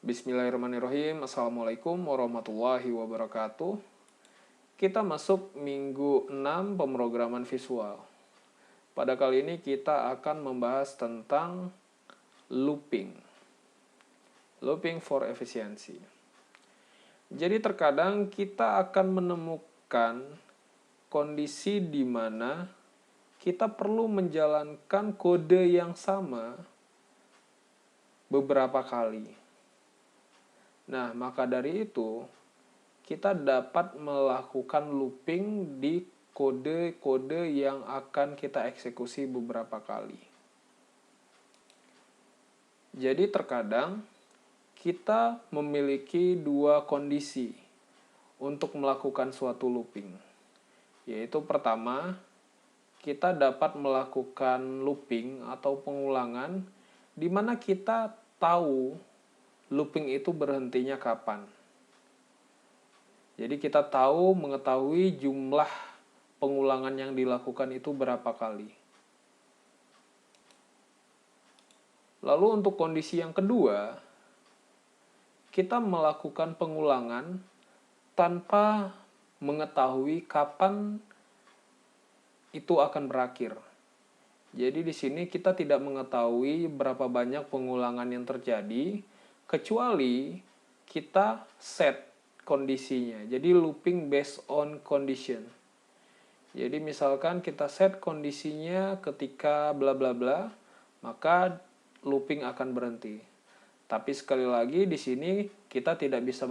Bismillahirrahmanirrahim. Assalamualaikum warahmatullahi wabarakatuh. Kita masuk minggu 6 pemrograman visual. Pada kali ini kita akan membahas tentang looping. Looping for efficiency. Jadi terkadang kita akan menemukan kondisi di mana kita perlu menjalankan kode yang sama beberapa kali. Nah, maka dari itu, kita dapat melakukan looping di kode-kode yang akan kita eksekusi beberapa kali. Jadi terkadang kita memiliki dua kondisi untuk melakukan suatu looping. Yaitu pertama, kita dapat melakukan looping atau pengulangan di mana kita tahu looping itu berhentinya kapan. Jadi kita mengetahui jumlah pengulangan yang dilakukan itu berapa kali. Lalu untuk kondisi yang kedua, kita melakukan pengulangan tanpa mengetahui kapan itu akan berakhir. Jadi di sini kita tidak mengetahui berapa banyak pengulangan yang terjadi, kecuali kita set kondisinya. Jadi looping based on condition. Jadi misalkan kita set kondisinya ketika bla bla bla, maka looping akan berhenti. Tapi sekali lagi di sini kita tidak bisa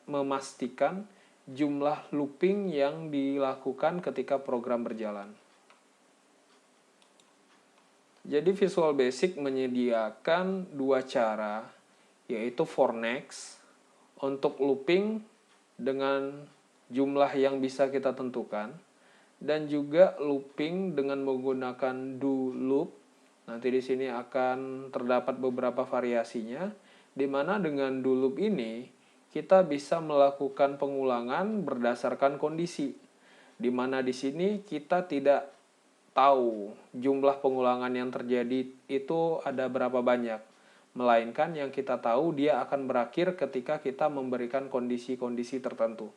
memastikan jumlah looping yang dilakukan ketika program berjalan. Jadi Visual Basic menyediakan dua cara, yaitu for next untuk looping dengan jumlah yang bisa kita tentukan, dan juga looping dengan menggunakan do loop. Nanti di sini akan terdapat beberapa variasinya, di mana dengan do loop ini kita bisa melakukan pengulangan berdasarkan kondisi, di mana di sini kita tidak tahu jumlah pengulangan yang terjadi itu ada berapa banyak, melainkan yang kita tahu dia akan berakhir ketika kita memberikan kondisi-kondisi tertentu.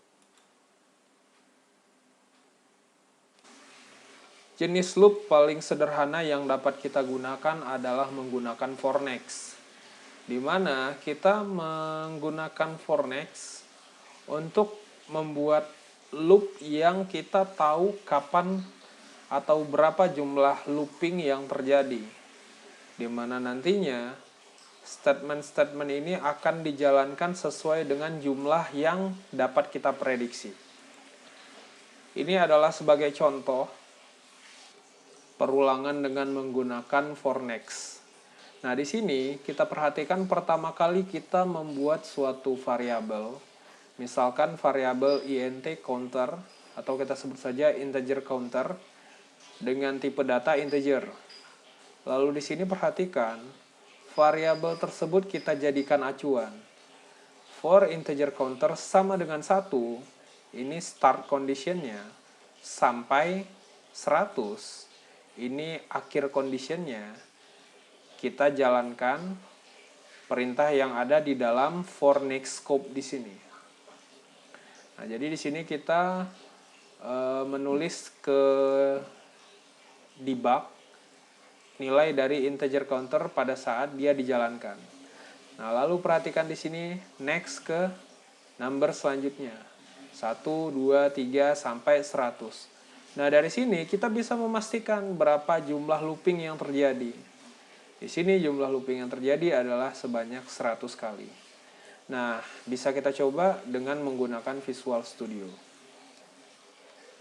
Jenis loop paling sederhana yang dapat kita gunakan adalah menggunakan for next, di mana kita menggunakan for next untuk membuat loop yang kita tahu kapan atau berapa jumlah looping yang terjadi, di mana nantinya statement-statement ini akan dijalankan sesuai dengan jumlah yang dapat kita prediksi. Ini adalah sebagai contoh perulangan dengan menggunakan for next. Nah, di sini kita perhatikan pertama kali kita membuat suatu variabel, misalkan variabel int counter atau kita sebut saja integer counter dengan tipe data integer. Lalu di sini perhatikan variabel tersebut kita jadikan acuan. For integer counter sama dengan 1, ini start conditionnya, sampai 100, ini akhir conditionnya. Kita jalankan perintah yang ada di dalam for next scope di sini. Nah, jadi di sini kita menulis ke debug nilai dari integer counter pada saat dia dijalankan. Nah, lalu perhatikan di sini next ke number selanjutnya. 1, 2, 3 sampai 100. Nah, dari sini kita bisa memastikan berapa jumlah looping yang terjadi. Di sini jumlah looping yang terjadi adalah sebanyak 100 kali. Nah, bisa kita coba dengan menggunakan Visual Studio.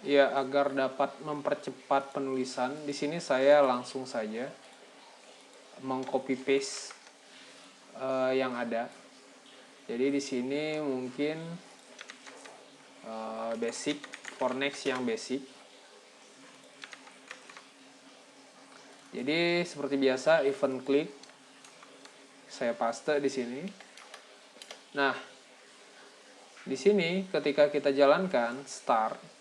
Ya, agar dapat mempercepat penulisan, di sini saya langsung saja mengcopy paste yang ada. Jadi di sini mungkin basic, for next yang basic. Jadi seperti biasa event click saya paste di sini. Nah, di sini ketika kita jalankan start,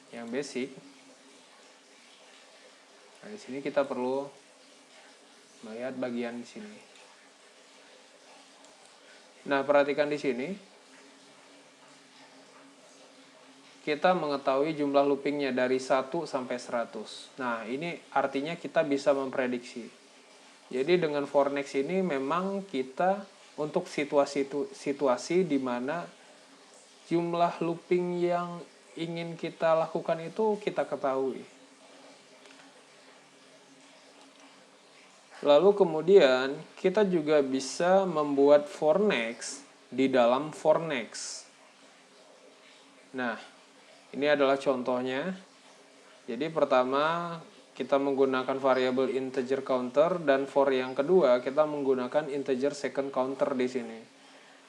yang basic, Nah, di sini kita perlu melihat bagian di sini. Nah, perhatikan di sini. Kita mengetahui jumlah loopingnya dari 1 sampai 100. Nah, ini artinya kita bisa memprediksi. Jadi dengan for next ini memang kita untuk situasi di mana jumlah looping yang ingin kita lakukan itu kita ketahui. Lalu kemudian kita juga bisa membuat for next di dalam for next. Nah, ini adalah contohnya. Jadi pertama kita menggunakan variabel integer counter, dan for yang kedua kita menggunakan integer second counter di sini.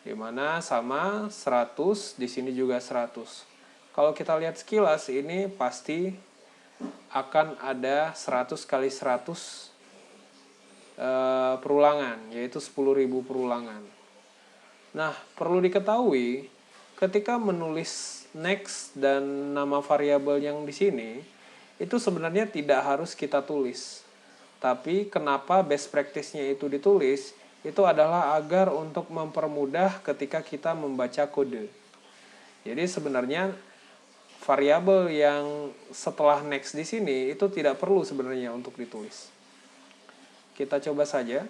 Di mana sama 100, di sini juga 100. Kalau kita lihat sekilas ini pasti akan ada 100 kali 100 perulangan, yaitu 10.000 perulangan. Nah, perlu diketahui ketika menulis next dan nama variabel yang di sini itu sebenarnya tidak harus kita tulis. Tapi kenapa best practice-nya itu ditulis? Itu adalah agar untuk mempermudah ketika kita membaca kode. Jadi sebenarnya variabel yang setelah next di sini itu tidak perlu sebenarnya untuk ditulis. Kita coba saja.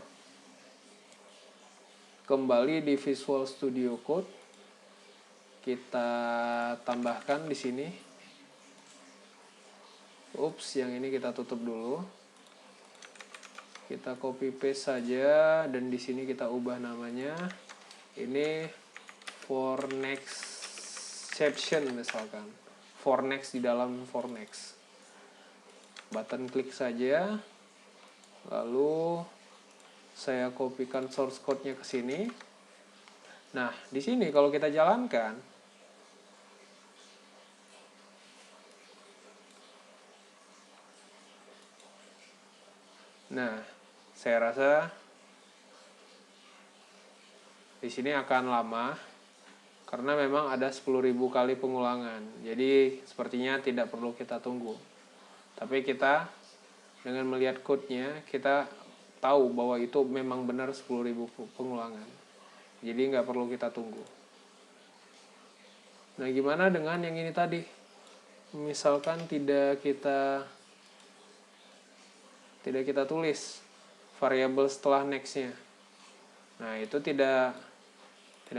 Kembali di Visual Studio Code. Kita tambahkan di sini. Ups, yang ini kita tutup dulu. Kita copy paste saja dan di sini kita ubah namanya. Ini for next section misalkan. For next di dalam for next. Button klik saja. Lalu saya kopikan source code-nya ke sini. Nah, di sini kalau kita jalankan, nah, saya rasa di sini akan lama karena memang ada 10.000 kali pengulangan. Jadi sepertinya tidak perlu kita tunggu. Tapi kita dengan melihat code-nya, kita tahu bahwa itu memang benar 10.000 pengulangan. Jadi nggak perlu kita tunggu. Nah, gimana dengan yang ini tadi? Misalkan tidak kita tulis variabel setelah next-nya. Nah, itu tidak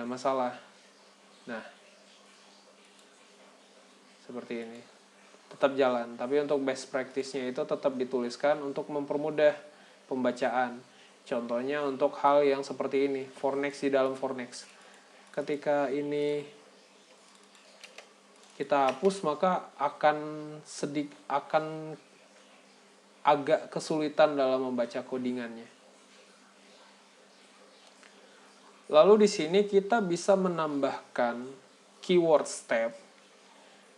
masalah. Nah, seperti ini. Tetap jalan, tapi untuk best practice-nya itu tetap dituliskan untuk mempermudah pembacaan. Contohnya untuk hal yang seperti ini, for next di dalam for next. Ketika ini kita hapus, maka akan agak kesulitan dalam membaca codingannya. Lalu di sini kita bisa menambahkan keyword step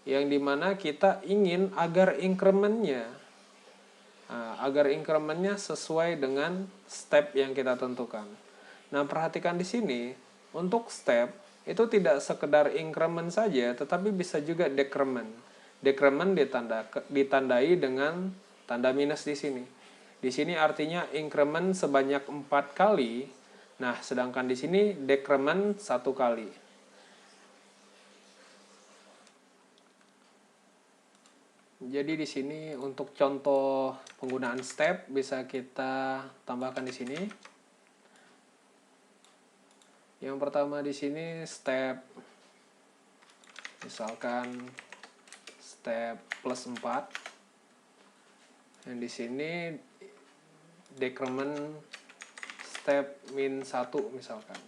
yang dimana kita ingin agar increment-nya sesuai dengan step yang kita tentukan. Nah, perhatikan di sini untuk step itu tidak sekedar increment saja, tetapi bisa juga decrement. Decrement ditandai dengan tanda minus di sini. Di sini artinya increment sebanyak 4 kali. Nah, sedangkan di sini decrement 1 kali. Jadi di sini untuk contoh penggunaan step bisa kita tambahkan di sini. Yang pertama di sini step, misalkan step plus 4. Dan di sini decrement step min 1 misalkan.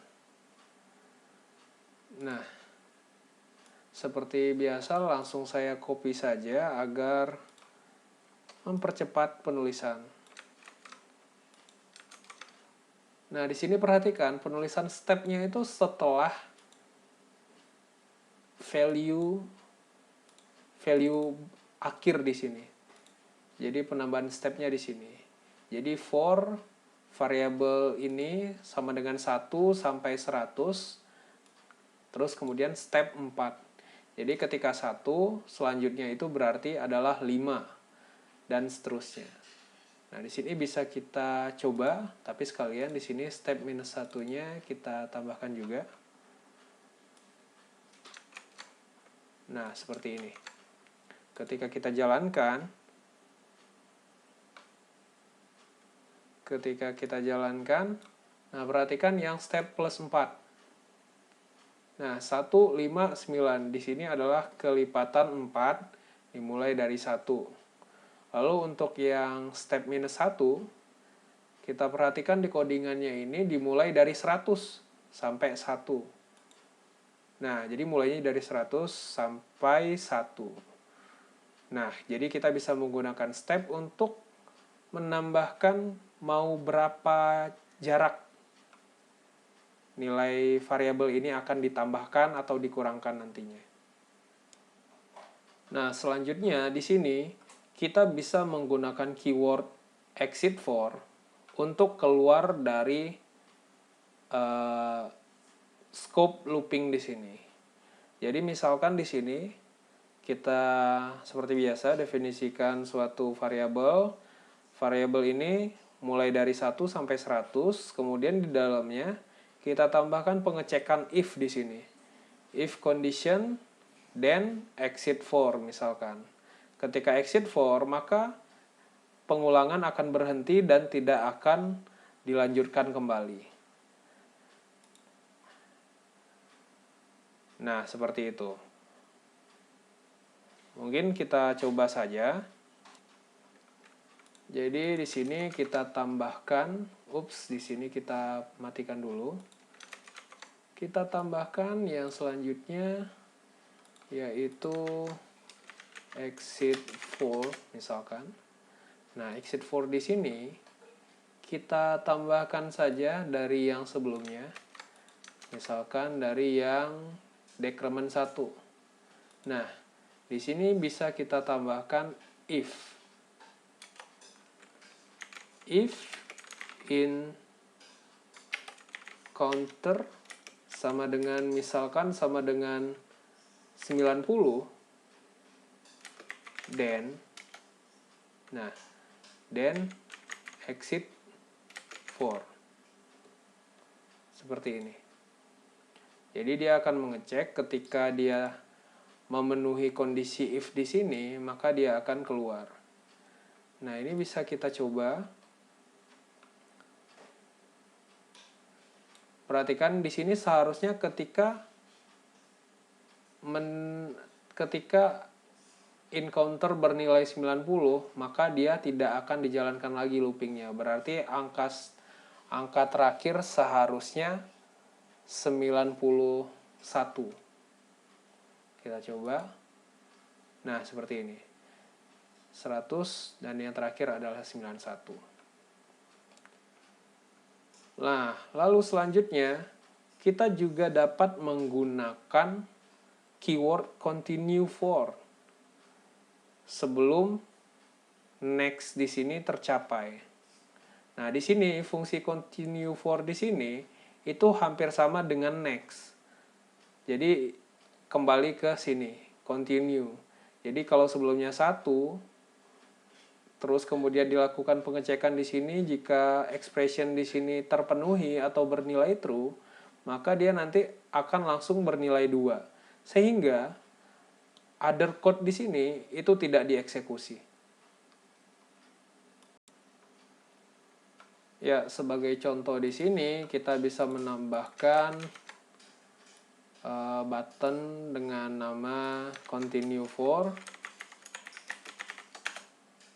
Nah, seperti biasa langsung saya copy saja agar mempercepat penulisan. Nah, di sini perhatikan penulisan stepnya itu setelah value akhir di sini. Jadi penambahan stepnya di sini. Jadi for variabel ini sama dengan 1 sampai 100. Terus kemudian step 4. Jadi ketika 1, selanjutnya itu berarti adalah 5 dan seterusnya. Nah, di sini bisa kita coba, tapi sekalian di sini step minus satunya kita tambahkan juga. Nah, seperti ini. Ketika kita jalankan, nah perhatikan yang step plus 4. Nah, 1, 5, 9. Di sini adalah kelipatan 4 dimulai dari 1. Lalu untuk yang step minus 1, kita perhatikan di codingannya ini dimulai dari 100 sampai 1. Nah, jadi mulainya dari 100 sampai 1. Nah, jadi kita bisa menggunakan step untuk menambahkan mau berapa jarak nilai variabel ini akan ditambahkan atau dikurangkan nantinya. Nah, selanjutnya di sini kita bisa menggunakan keyword exit for untuk keluar dari scope looping di sini. Jadi misalkan di sini kita seperti biasa definisikan suatu variabel. Variabel ini mulai dari 1 sampai 100, kemudian di dalamnya kita tambahkan pengecekan if di sini. If condition then exit for misalkan. Ketika exit for, maka pengulangan akan berhenti dan tidak akan dilanjutkan kembali. Nah, seperti itu. Mungkin kita coba saja. Jadi di sini kita tambahkan, di sini kita matikan dulu. Kita tambahkan yang selanjutnya yaitu exit for misalkan. Nah, exit for di sini kita tambahkan saja dari yang sebelumnya. Misalkan dari yang decrement 1. Nah, di sini bisa kita tambahkan if in counter sama dengan misalkan sama dengan 90, then exit for. Seperti ini. Jadi dia akan mengecek ketika dia memenuhi kondisi if di sini, maka dia akan keluar. Nah, ini bisa kita coba. Perhatikan di sini seharusnya ketika encounter bernilai 90, maka dia tidak akan dijalankan lagi loopingnya. Berarti angka terakhir seharusnya 91. Kita coba. Nah, seperti ini. 100 dan yang terakhir adalah 91. Nah, lalu selanjutnya kita juga dapat menggunakan keyword continue for sebelum next di sini tercapai. Nah, di sini fungsi continue for di sini itu hampir sama dengan next. Jadi kembali ke sini, continue. Jadi kalau sebelumnya 1, terus kemudian dilakukan pengecekan di sini, jika expression di sini terpenuhi atau bernilai true, maka dia nanti akan langsung bernilai 2. Sehingga other code di sini itu tidak dieksekusi. Ya, sebagai contoh di sini kita bisa menambahkan button dengan nama continue for.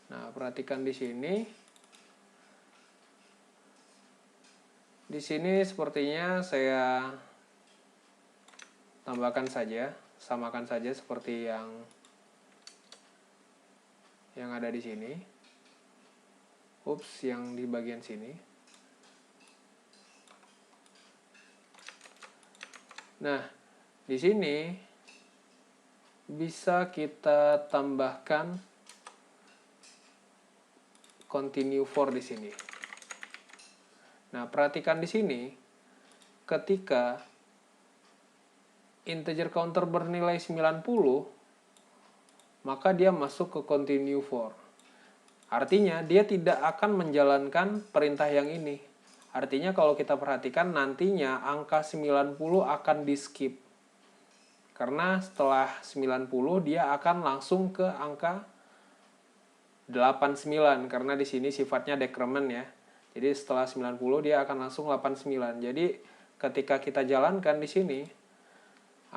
Nah, perhatikan di sini. Di sini sepertinya saya tambahkan saja, samakan saja seperti yang ada di sini. Yang di bagian sini. Nah, di sini bisa kita tambahkan continue for di sini. Nah, perhatikan di sini, ketika integer counter bernilai 90, maka dia masuk ke continue for. Artinya dia tidak akan menjalankan perintah yang ini. Artinya kalau kita perhatikan nantinya angka 90 akan di skip. Karena setelah 90 dia akan langsung ke angka 89 karena di sini sifatnya decrement ya. Jadi setelah 90 dia akan langsung 89. Jadi ketika kita jalankan di sini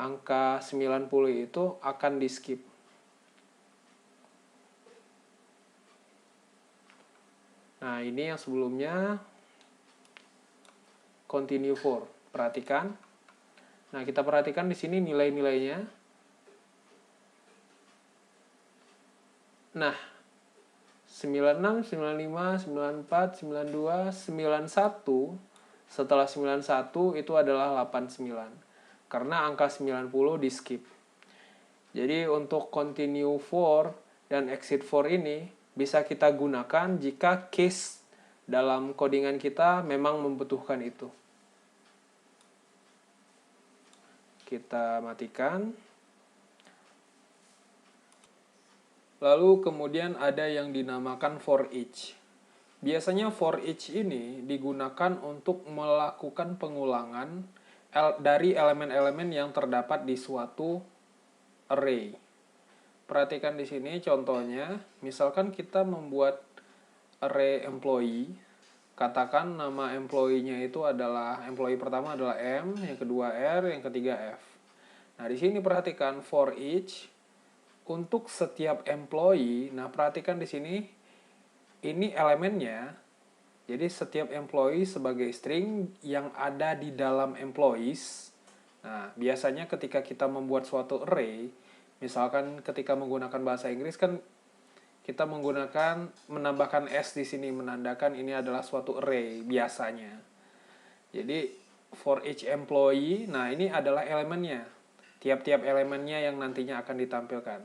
angka 90 itu akan di skip. Nah, ini yang sebelumnya continue for. Perhatikan. Nah, kita perhatikan di sini nilai-nilainya. Nah, 96, 95, 94, 92, 91. Setelah 91 itu adalah 89. Karena angka 90 di skip. Jadi untuk continue for dan exit for ini bisa kita gunakan jika case dalam codingan kita memang membutuhkan itu. Kita matikan. Lalu kemudian ada yang dinamakan for each. Biasanya for each ini digunakan untuk melakukan pengulangan dari elemen-elemen yang terdapat di suatu array. Perhatikan di sini contohnya, misalkan kita membuat array employee, katakan nama employee-nya itu adalah, employee pertama adalah M, yang kedua R, yang ketiga F. Nah, di sini perhatikan for each untuk setiap employee. Nah, perhatikan di sini ini elemennya. Jadi setiap employee sebagai string yang ada di dalam employees. Nah, biasanya ketika kita membuat suatu array, misalkan ketika menggunakan bahasa Inggris kan kita menambahkan s di sini menandakan ini adalah suatu array biasanya. Jadi for each employee, nah ini adalah elemennya. Tiap-tiap elemennya yang nantinya akan ditampilkan.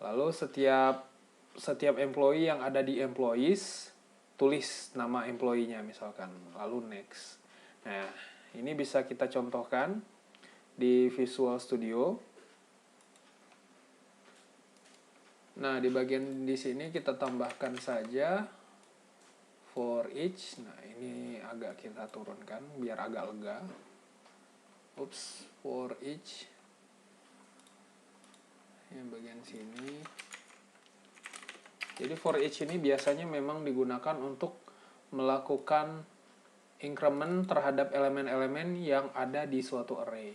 Lalu setiap employee yang ada di employees, tulis nama employee-nya misalkan, lalu next. Nah, ini bisa kita contohkan di Visual Studio. Nah, di bagian di sini kita tambahkan saja for each. Nah, ini agak kita turunkan biar agak lega. Oops, for each. Yang bagian sini. Jadi for each ini biasanya memang digunakan untuk melakukan increment terhadap elemen-elemen yang ada di suatu array.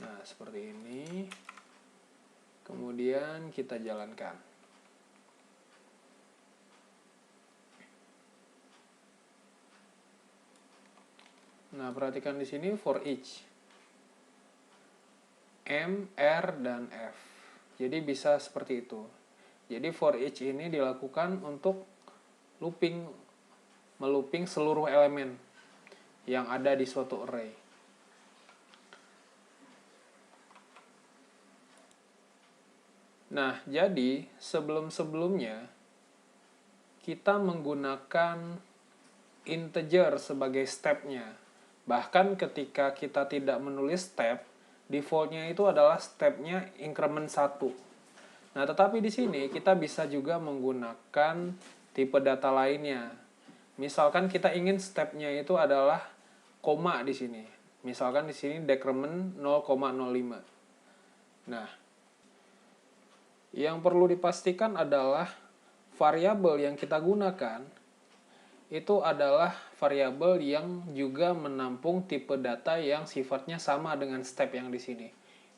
Nah, seperti ini. Kemudian kita jalankan. Nah, perhatikan di sini for each. M, R, dan F. Jadi bisa seperti itu. Jadi for each ini dilakukan untuk melooping seluruh elemen yang ada di suatu array. Nah, jadi sebelum-sebelumnya kita menggunakan integer sebagai stepnya. Bahkan ketika kita tidak menulis step, defaultnya itu adalah stepnya increment 1. Nah, tetapi di sini kita bisa juga menggunakan tipe data lainnya. Misalkan kita ingin stepnya itu adalah koma di sini. Misalkan di sini decrement 0,05. Nah, yang perlu dipastikan adalah variabel yang kita gunakan itu adalah variabel yang juga menampung tipe data yang sifatnya sama dengan step yang di sini.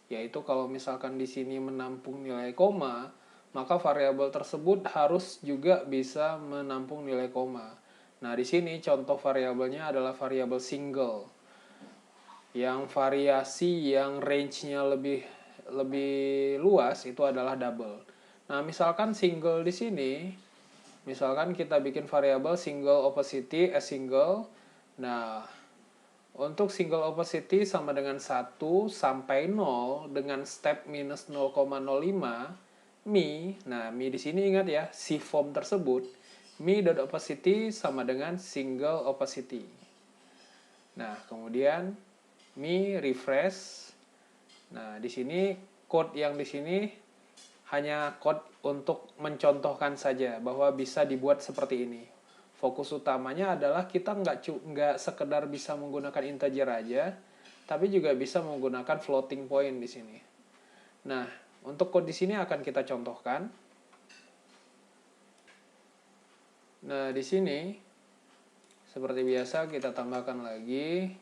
Yaitu kalau misalkan di sini menampung nilai koma, maka variabel tersebut harus juga bisa menampung nilai koma. Nah, di sini contoh variabelnya adalah variabel single. Yang variasi yang range-nya lebih luas itu adalah double. Nah, misalkan single di sini, misalkan kita bikin variabel single opacity as single. Nah, untuk single opacity sama dengan 1 sampai 0 dengan step minus 0,05 mi. Nah, mi di sini ingat ya, si form tersebut mi.opacity sama dengan single opacity. Nah, kemudian mi refresh. Nah, di sini code yang di sini hanya code untuk mencontohkan saja bahwa bisa dibuat seperti ini. Fokus utamanya adalah kita nggak sekedar bisa menggunakan integer aja, tapi juga bisa menggunakan floating point di sini. Nah, untuk code di sini akan kita contohkan. Nah, di sini seperti biasa kita tambahkan lagi.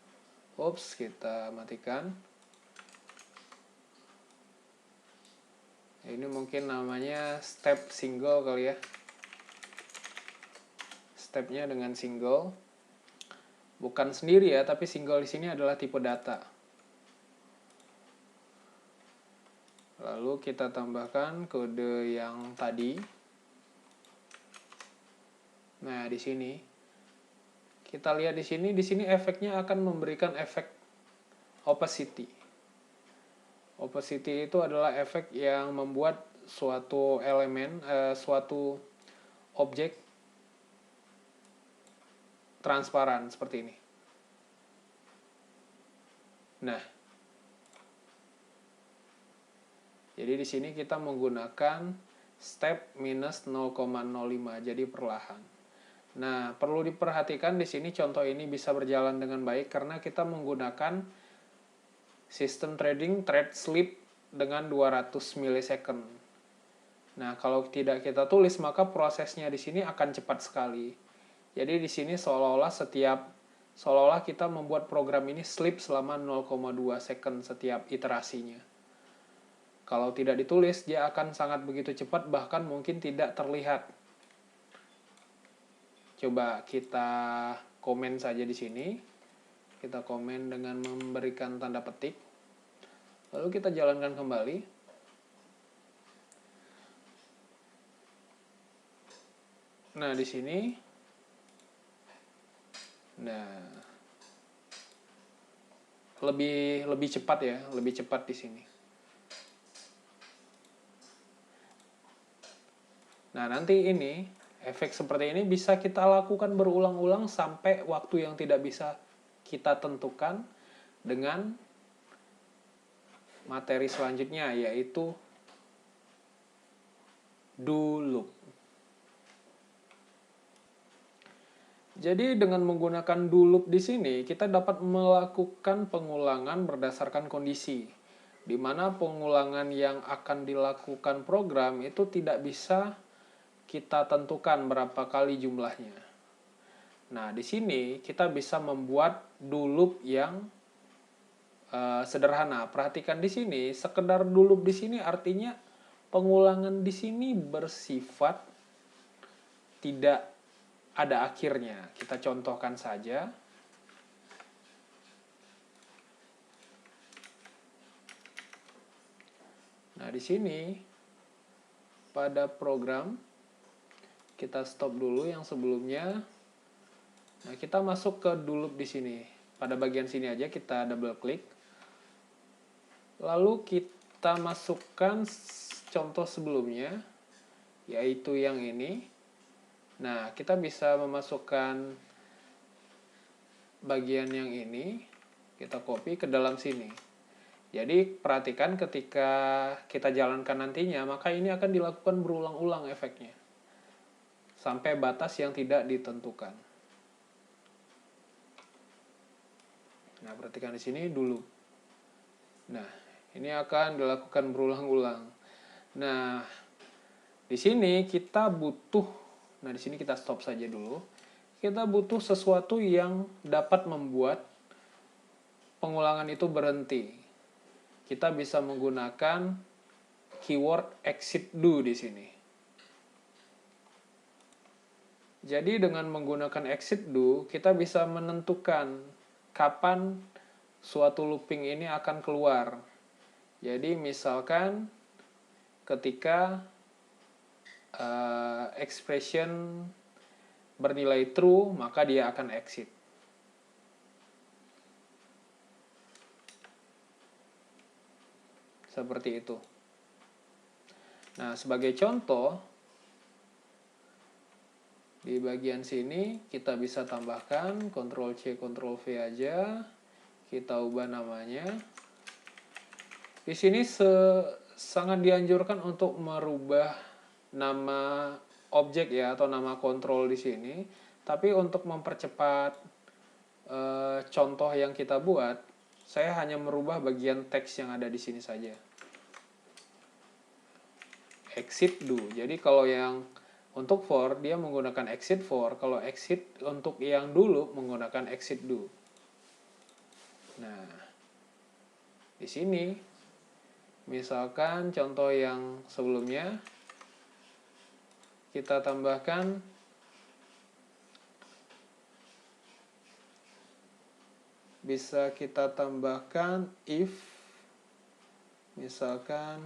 Oops, kita matikan. Ini mungkin namanya step single kali ya. Stepnya dengan single. Bukan sendiri ya, tapi single di sini adalah tipe data. Lalu kita tambahkan kode yang tadi. Nah, di sini kita lihat di sini efeknya akan memberikan efek opacity. Opacity itu adalah efek yang membuat suatu elemen, suatu objek transparan seperti ini. Nah, jadi di sini kita menggunakan step minus 0,05, jadi perlahan. Nah, perlu diperhatikan di sini contoh ini bisa berjalan dengan baik karena kita menggunakan sistem trading trade slip dengan 200 milisecond. Nah, kalau tidak kita tulis maka prosesnya di sini akan cepat sekali. Jadi di sini seolah-olah kita membuat program ini slip selama 0,2 second setiap iterasinya. Kalau tidak ditulis dia akan sangat begitu cepat, bahkan mungkin tidak terlihat. Coba kita komen saja di sini. Kita komen dengan memberikan tanda petik. Lalu kita jalankan kembali. Nah, di sini. Nah, lebih cepat ya, lebih cepat di sini. Nah, nanti ini efek seperti ini bisa kita lakukan berulang-ulang sampai waktu yang tidak bisa kita tentukan dengan materi selanjutnya, yaitu do loop. Jadi dengan menggunakan do loop di sini kita dapat melakukan pengulangan berdasarkan kondisi, di mana pengulangan yang akan dilakukan program itu tidak bisa kita tentukan berapa kali jumlahnya. Nah, di sini kita bisa membuat do loop yang sederhana. Perhatikan di sini, sekedar do loop di sini artinya pengulangan di sini bersifat tidak ada akhirnya. Kita contohkan saja. Nah, di sini pada program kita stop dulu yang sebelumnya. Nah, kita masuk ke do loop di sini. Pada bagian sini aja kita double klik. Lalu kita masukkan contoh sebelumnya, yaitu yang ini. Nah, kita bisa memasukkan bagian yang ini, kita copy ke dalam sini. Jadi, perhatikan ketika kita jalankan nantinya, maka ini akan dilakukan berulang-ulang efeknya. Sampai batas yang tidak ditentukan. Nah, perhatikan di sini dulu. Nah, ini akan dilakukan berulang-ulang. Nah, di sini kita butuh. Nah, di sini kita stop saja dulu. Kita butuh sesuatu yang dapat membuat pengulangan itu berhenti. Kita bisa menggunakan keyword exit do di sini. Jadi dengan menggunakan exit do, kita bisa menentukan kapan suatu looping ini akan keluar. Jadi misalkan ketika expression bernilai true, maka dia akan exit. Seperti itu. Nah, sebagai contoh, di bagian sini kita bisa tambahkan Ctrl+C, Ctrl+V aja. Kita ubah namanya. Di sini sangat dianjurkan untuk merubah nama objek ya atau nama kontrol di sini. Tapi untuk mempercepat contoh yang kita buat, saya hanya merubah bagian teks yang ada di sini saja. Exit do. Jadi kalau yang untuk for dia menggunakan exit for, kalau exit untuk yang dulu menggunakan exit do. Nah, di sini misalkan contoh yang sebelumnya kita tambahkan bisa kita tambahkan if misalkan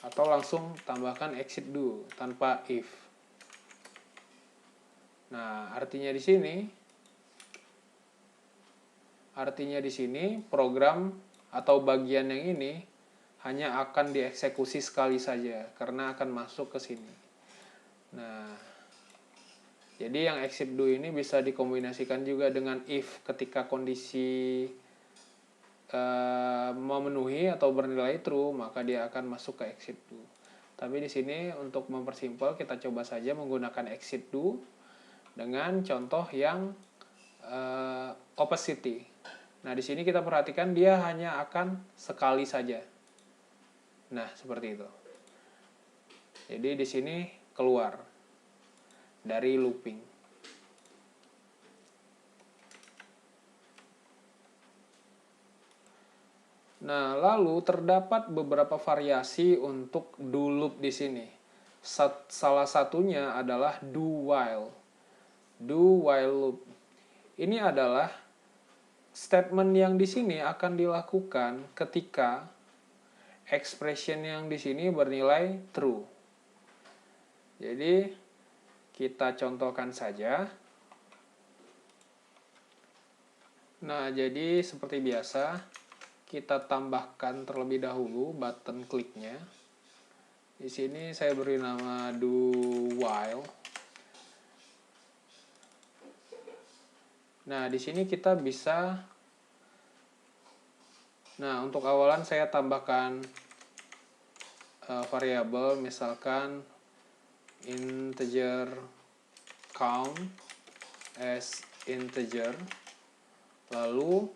atau langsung tambahkan exit do tanpa if. Nah, artinya di sini program atau bagian yang ini hanya akan dieksekusi sekali saja karena akan masuk ke sini. Nah, jadi yang exit do ini bisa dikombinasikan juga dengan if ketika kondisi memenuhi atau bernilai true, maka dia akan masuk ke exit do. Tapi di sini untuk mempersimpel kita coba saja menggunakan exit do dengan contoh yang opacity. Nah, di sini kita perhatikan dia hanya akan sekali saja. Nah, seperti itu. Jadi di sini keluar dari looping. Nah, lalu terdapat beberapa variasi untuk do loop di sini. Salah satunya adalah do while. Do while loop. Ini adalah statement yang di sini akan dilakukan ketika expression yang di sini bernilai true. Jadi kita contohkan saja. Nah, jadi seperti biasa kita tambahkan terlebih dahulu button kliknya. Di sini saya beri nama do while. Nah, di sini kita bisa. Nah, untuk awalan saya tambahkan variabel misalkan integer count as integer. Lalu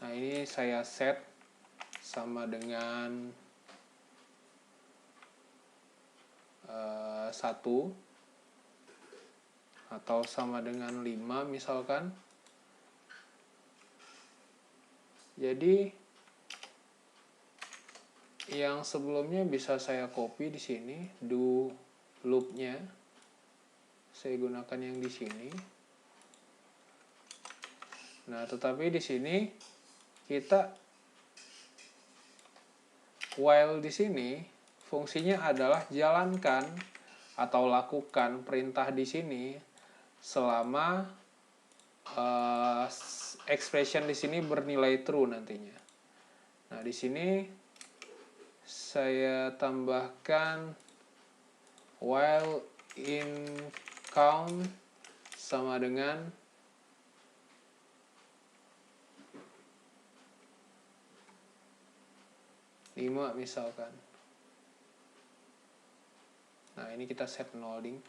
nah, ini saya set sama dengan 1 atau sama dengan 5 misalkan. Jadi yang sebelumnya bisa saya copy di sini do loop-nya. Saya gunakan yang di sini. Nah, tetapi di sini kita while di sini fungsinya adalah jalankan atau lakukan perintah di sini selama expression di sini bernilai true nantinya. Nah, di sini saya tambahkan while in count sama dengan 5 misalkan. Nah, ini kita set nolling.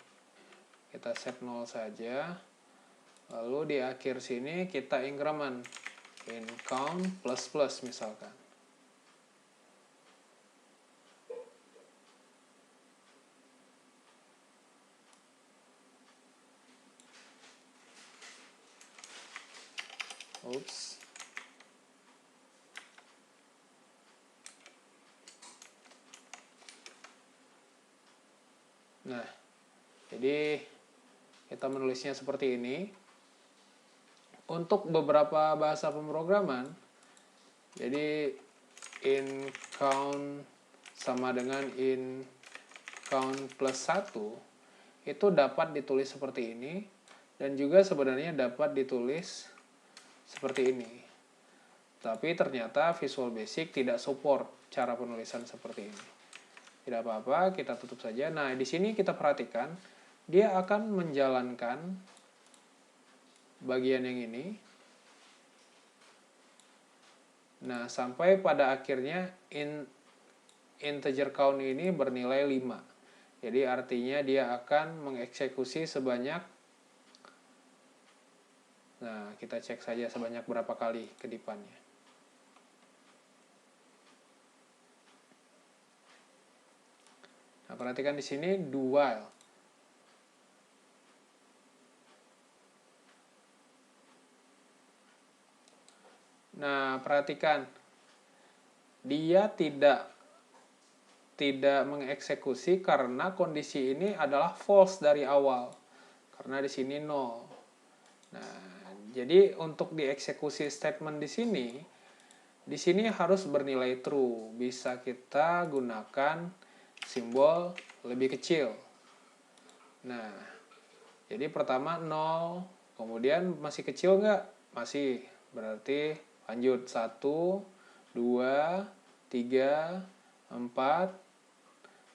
Kita set 0 saja. Lalu di akhir sini kita increment in count plus plus misalkan. Oops. Nah, jadi kita menulisnya seperti ini. Untuk beberapa bahasa pemrograman, jadi in count sama dengan in count plus 1 itu dapat ditulis seperti ini, dan juga sebenarnya dapat ditulis seperti ini. Tapi ternyata Visual Basic tidak support cara penulisan seperti ini. Tidak apa-apa, kita tutup saja. Nah, di sini kita perhatikan, dia akan menjalankan bagian yang ini. Nah, sampai pada akhirnya integer count ini bernilai 5. Jadi artinya dia akan mengeksekusi sebanyak, nah kita cek saja sebanyak berapa kali kedipannya. Nah, perhatikan di sini do while. Nah, perhatikan dia tidak mengeksekusi karena kondisi ini adalah false dari awal. Karena di sini 0. Nah, jadi untuk dieksekusi statement di sini harus bernilai true. Bisa kita gunakan simbol lebih kecil. Nah, jadi pertama 0, kemudian masih kecil nggak? Masih, berarti lanjut 1, 2, 3, 4.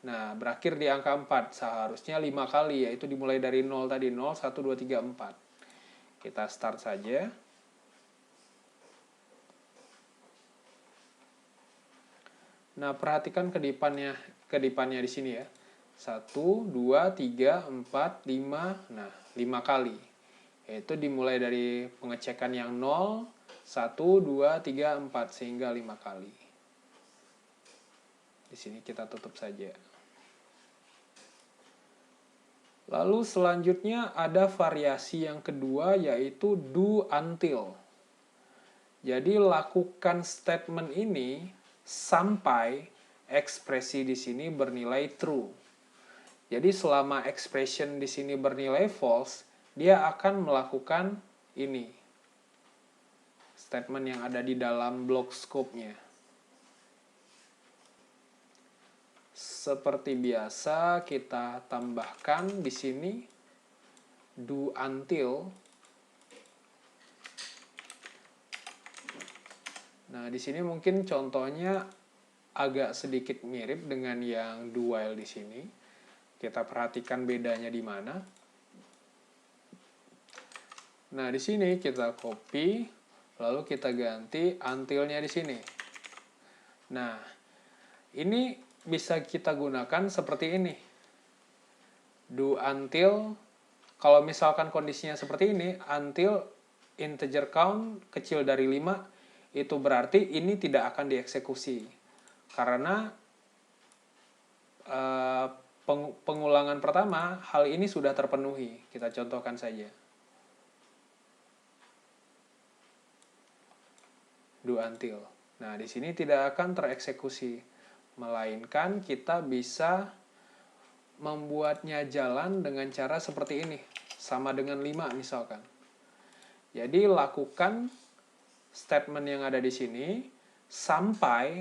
Nah, berakhir di angka 4. Seharusnya 5 kali, yaitu dimulai dari 0 tadi. 0, 1, 2, 3, 4. Kita start saja. Nah, perhatikan kedipannya di sini ya. 1, 2, 3, 4, 5. Nah, 5 kali. Yaitu dimulai dari pengecekan yang 0, 1, 2, 3, 4. Sehingga 5 kali. Di sini kita tutup saja. Lalu selanjutnya ada variasi yang kedua, yaitu do until. Jadi lakukan statement ini sampai ekspresi di sini bernilai true. Jadi selama expression di sini bernilai false, dia akan melakukan ini. Statement yang ada di dalam blok scope-nya. Seperti biasa, kita tambahkan di sini do until. Nah, di sini mungkin contohnya agak sedikit mirip dengan yang do while di sini. Kita perhatikan bedanya di mana. Nah, di sini kita copy, lalu kita ganti until-nya di sini. Nah, ini bisa kita gunakan seperti ini. Do until, kalau misalkan kondisinya seperti ini, until integer count kecil dari 5, itu berarti ini tidak akan dieksekusi. Karena pengulangan pertama, hal ini sudah terpenuhi. Kita contohkan saja. Do until. Nah, di sini tidak akan tereksekusi. Melainkan kita bisa membuatnya jalan dengan cara seperti ini. Sama dengan 5 misalkan. Jadi lakukan statement yang ada di sini sampai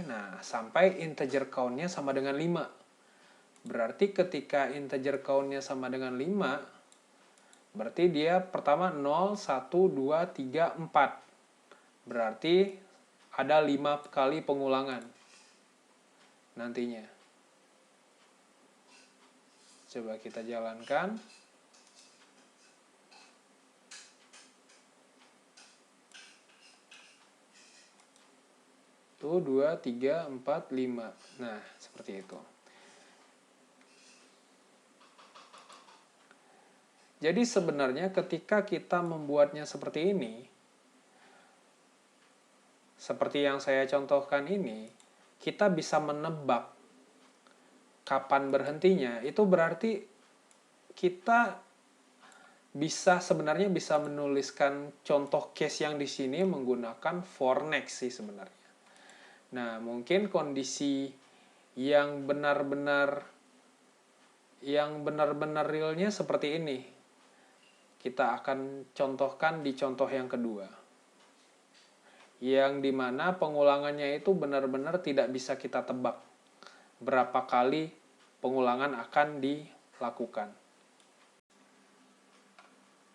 integer count-nya sama dengan 5. Berarti ketika integer count-nya sama dengan 5, berarti dia pertama 0, 1, 2, 3, 4. Berarti ada 5 kali pengulangan nantinya. Coba kita jalankan. Tuh, 2, 3, 4, 5. Nah, seperti itu. Jadi sebenarnya ketika kita membuatnya seperti ini, seperti yang saya contohkan ini, kita bisa menebak kapan berhentinya. Itu berarti kita sebenarnya bisa menuliskan contoh case yang di sini menggunakan for next sih sebenarnya. Nah, mungkin kondisi yang benar-benar realnya seperti ini. Kita akan contohkan di contoh yang kedua. Yang dimana pengulangannya itu benar-benar tidak bisa kita tebak berapa kali pengulangan akan dilakukan.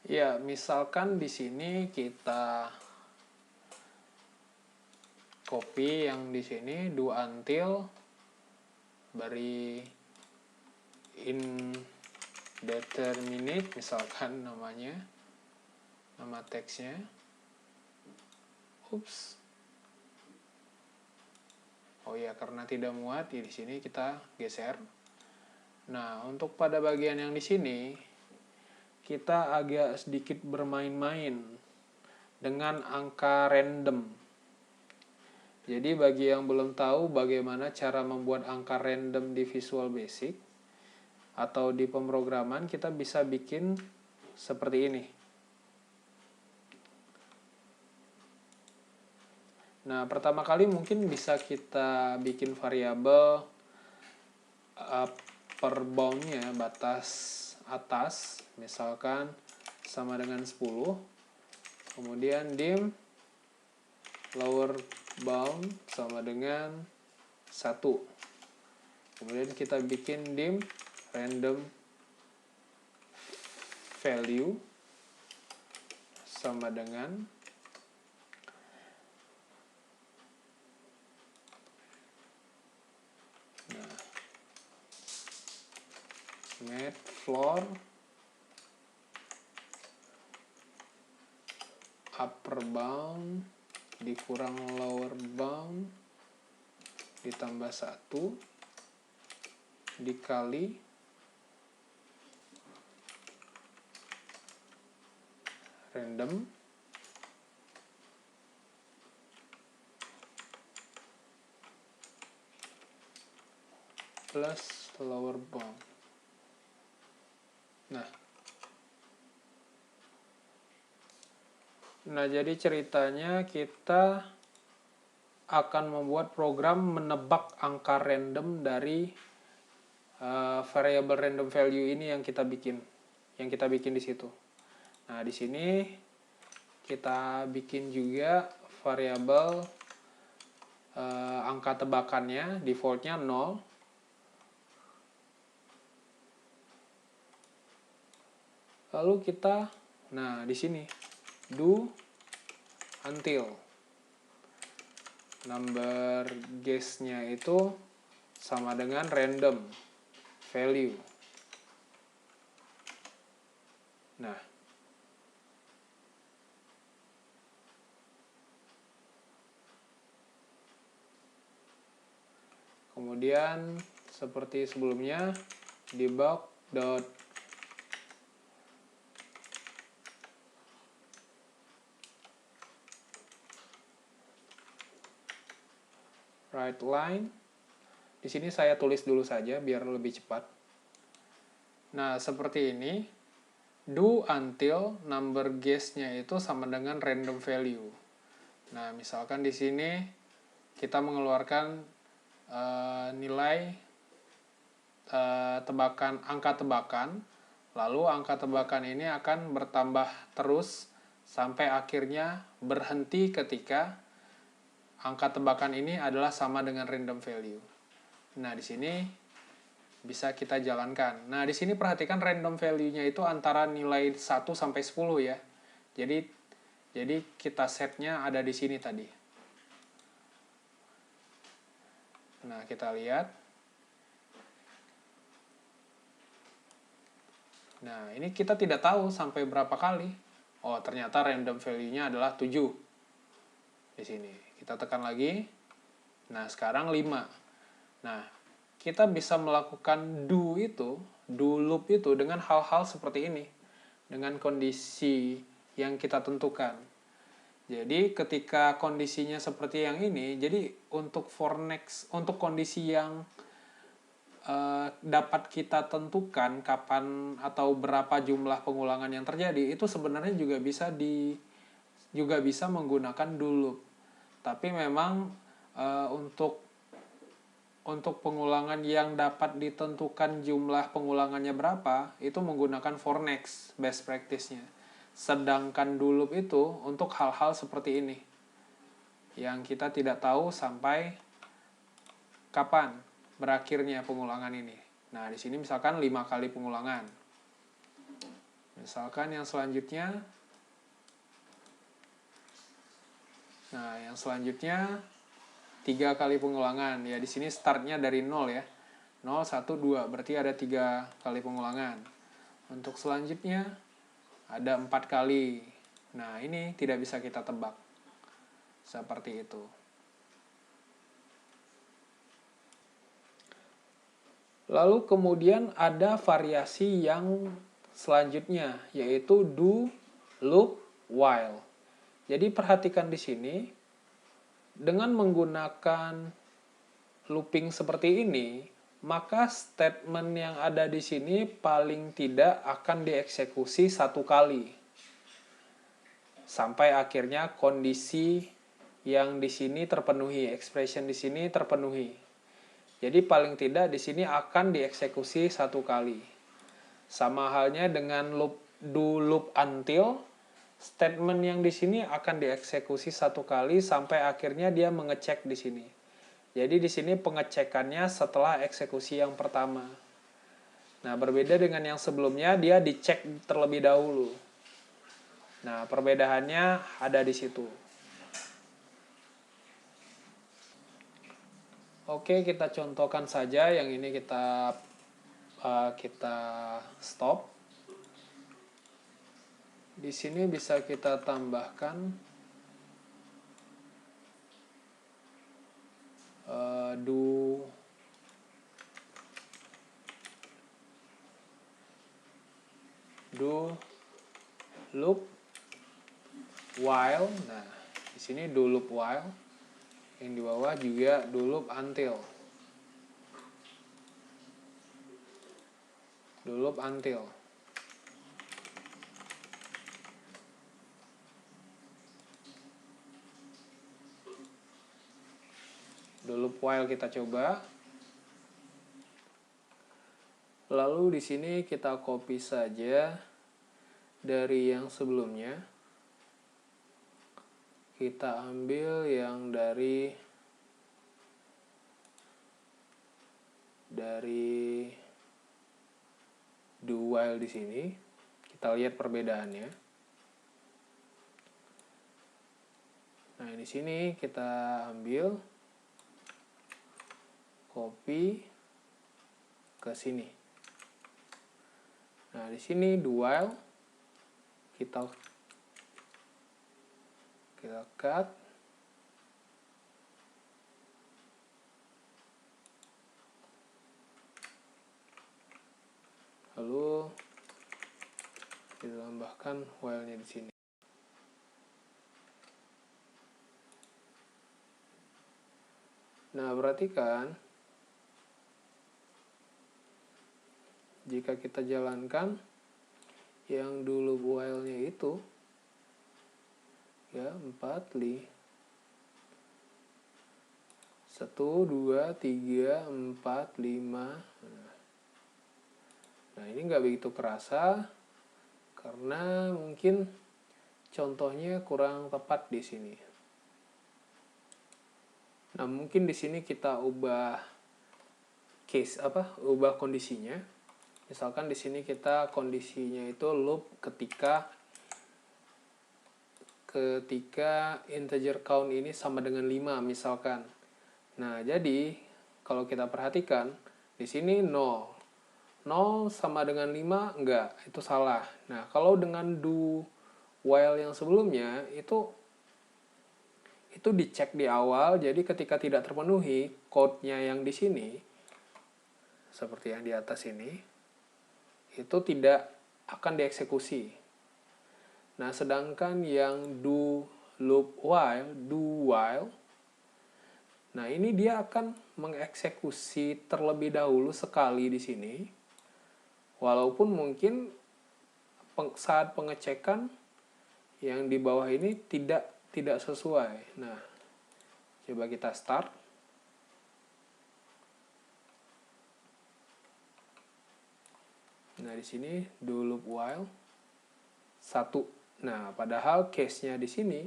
Ya, misalkan di sini kita copy yang di sini do until. beri indeterminate misalkan namanya, nama teksnya. Oh ya, karena tidak muat, di sini kita geser. Nah, untuk pada bagian yang di sini, kita agak sedikit bermain-main dengan angka random. Jadi bagi yang belum tahu bagaimana cara membuat angka random di Visual Basic atau di pemrograman, kita bisa bikin seperti ini. Nah, pertama kali mungkin bisa kita bikin variabel upper bound-nya, batas atas, misalkan sama dengan 10. Kemudian dim lower bound sama dengan 1. Kemudian kita bikin dim random value sama dengan math floor upper bound dikurang lower bound ditambah 1 dikali random plus lower bound. Nah, jadi ceritanya kita akan membuat program menebak angka random dari variable random value ini yang kita bikin di situ. Nah, di sini kita bikin juga variabel angka tebakannya, defaultnya 0. Lalu kita, nah di sini do until number guess-nya itu sama dengan random value. Nah, kemudian seperti sebelumnya debug dot write line. Di sini saya tulis dulu saja biar lebih cepat. Nah, seperti ini. Do until number guess-nya itu sama dengan random value. Nah, misalkan di sini kita mengeluarkan nilai angka tebakan, lalu angka tebakan ini akan bertambah terus sampai akhirnya berhenti ketika angka tebakan ini adalah sama dengan random value. Nah, di sini bisa kita jalankan. Nah, di sini perhatikan random value-nya itu antara nilai 1 sampai 10 ya. Jadi kita setnya ada di sini tadi. Nah, kita lihat. Nah, ini kita tidak tahu sampai berapa kali. Oh, ternyata random value-nya adalah 7. Di sini. Kita tekan lagi. Nah, sekarang 5. Nah, kita bisa melakukan do loop itu dengan hal-hal seperti ini. Dengan kondisi yang kita tentukan. Jadi, ketika kondisinya seperti yang ini, jadi untuk for next, untuk kondisi yang dapat kita tentukan kapan atau berapa jumlah pengulangan yang terjadi, itu sebenarnya juga bisa menggunakan do loop. Tapi memang untuk pengulangan yang dapat ditentukan jumlah pengulangannya berapa, itu menggunakan for next best practice-nya. Sedangkan do loop itu untuk hal-hal seperti ini yang kita tidak tahu sampai kapan berakhirnya pengulangan ini. Nah, di sini misalkan 5 kali pengulangan. Misalkan yang selanjutnya, nah yang selanjutnya 3 kali pengulangan. Ya, di sini startnya dari 0 ya. 0, 1, 2. Berarti ada 3 kali pengulangan. Untuk selanjutnya ada 4 kali. Nah, ini tidak bisa kita tebak. Seperti itu. Lalu kemudian ada variasi yang selanjutnya, yaitu do, loop, while. Jadi perhatikan di sini, dengan menggunakan looping seperti ini, maka statement yang ada di sini paling tidak akan dieksekusi 1 kali. Sampai akhirnya kondisi yang di sini terpenuhi, expression di sini terpenuhi. Jadi paling tidak di sini akan dieksekusi 1 kali. Sama halnya dengan loop do loop until, statement yang di sini akan dieksekusi 1 kali sampai akhirnya dia mengecek di sini. Jadi di sini pengecekannya setelah eksekusi yang pertama. Nah, berbeda dengan yang sebelumnya, dia dicek terlebih dahulu. Nah, perbedaannya ada di situ. Oke, kita contohkan saja yang ini kita stop. Di sini bisa kita tambahkan do loop while. Nah, di sini do loop while. Yang di bawah juga do loop until. Do loop until. Do loop while kita coba. Lalu di sini kita copy saja dari yang sebelumnya. Kita ambil yang dari do while di sini. Kita lihat perbedaannya. Nah, di sini kita ambil, copy ke sini. Nah, di sini do while kita cut. Lalu kita tambahkan while-nya di sini. Nah, perhatikan jika kita jalankan yang dulu while-nya itu ya 4 1 2 3 4 5. Nah, ini nggak begitu kerasa karena mungkin contohnya kurang tepat di sini. Nah, mungkin di sini kita ubah ubah kondisinya. Misalkan di sini kita kondisinya itu loop ketika integer count ini sama dengan 5 misalkan. Nah, jadi kalau kita perhatikan di sini 0. 0 sama dengan 5 enggak, itu salah. Nah, kalau dengan do while yang sebelumnya itu dicek di awal, jadi ketika tidak terpenuhi code-nya yang di sini seperti yang di atas ini itu tidak akan dieksekusi. Nah, sedangkan yang do while, nah ini dia akan mengeksekusi terlebih dahulu sekali di sini, walaupun mungkin saat pengecekan yang di bawah ini tidak sesuai. Nah, coba kita start. Nah, di sini do loop while 1. Nah, padahal case-nya di sini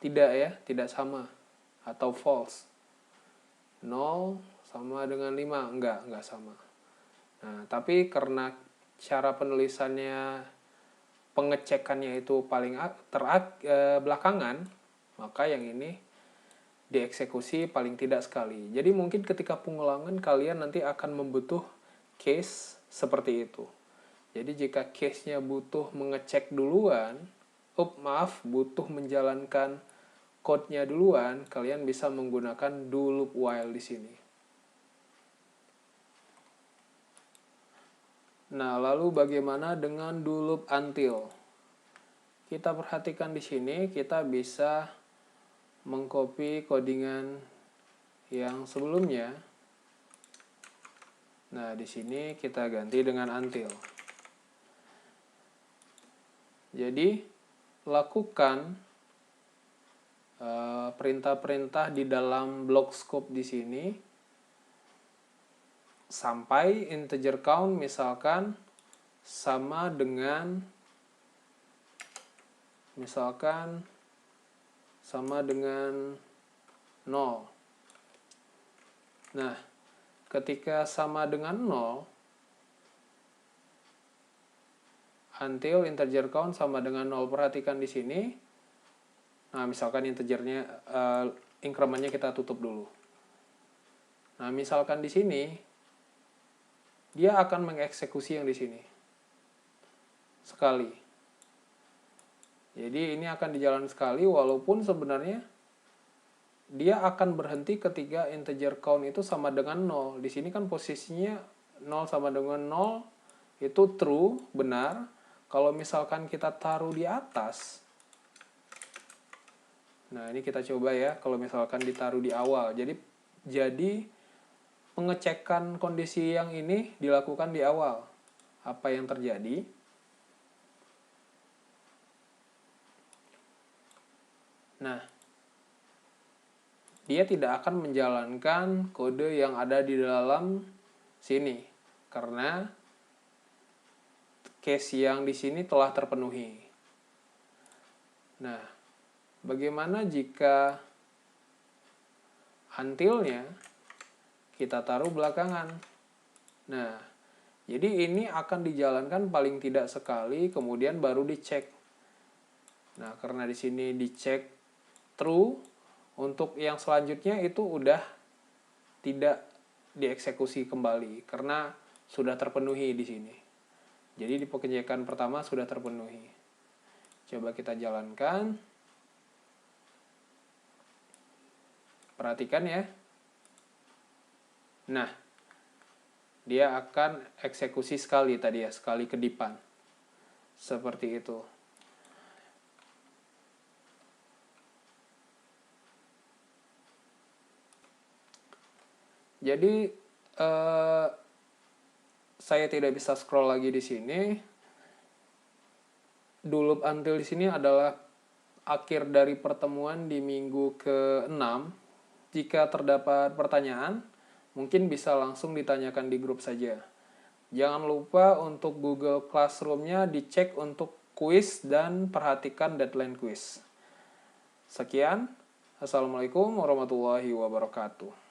tidak sama atau false. 0 sama dengan 5, enggak sama. Nah, tapi karena cara penulisannya, pengecekannya itu paling belakangan, maka yang ini dieksekusi paling tidak sekali. Jadi mungkin ketika pengulangan kalian nanti akan membutuh case seperti itu. Jadi jika case-nya butuh mengecek duluan, butuh menjalankan code-nya duluan, kalian bisa menggunakan do loop while di sini. Nah, lalu bagaimana dengan do loop until? Kita perhatikan di sini, kita bisa mengcopy codingan yang sebelumnya. Nah, di sini kita ganti dengan until. Jadi, lakukan perintah-perintah di dalam block scope di sini sampai integer count misalkan sama dengan 0. Nah, ketika sama dengan 0, until integer count sama dengan 0. Perhatikan di sini. Nah, misalkan integernya, incrementnya kita tutup dulu. Nah, misalkan di sini, dia akan mengeksekusi yang di sini. Sekali. Jadi, ini akan dijalankan sekali, walaupun sebenarnya dia akan berhenti ketika integer count itu sama dengan 0. Di sini kan posisinya 0 sama dengan 0, itu true, benar. Kalau misalkan kita taruh di atas, nah ini kita coba ya, kalau misalkan ditaruh di awal. Jadi pengecekan kondisi yang ini dilakukan di awal. Apa yang terjadi? Nah, dia tidak akan menjalankan kode yang ada di dalam sini. Karena case yang di sini telah terpenuhi. Nah, bagaimana jika until-nya kita taruh belakangan? Nah, jadi ini akan dijalankan paling tidak sekali, kemudian baru dicek. Nah, karena di sini dicek true, untuk yang selanjutnya itu udah tidak dieksekusi kembali karena sudah terpenuhi di sini. Jadi di pengecekan pertama sudah terpenuhi. Coba kita jalankan. Perhatikan ya. Nah, dia akan eksekusi sekali tadi ya, sekali kedipan. Seperti itu. Jadi saya tidak bisa scroll lagi di sini. Do loop until di sini adalah akhir dari pertemuan di minggu ke-6. Jika terdapat pertanyaan, mungkin bisa langsung ditanyakan di grup saja. Jangan lupa untuk Google Classroom-nya dicek untuk kuis dan perhatikan deadline kuis. Sekian. Assalamualaikum warahmatullahi wabarakatuh.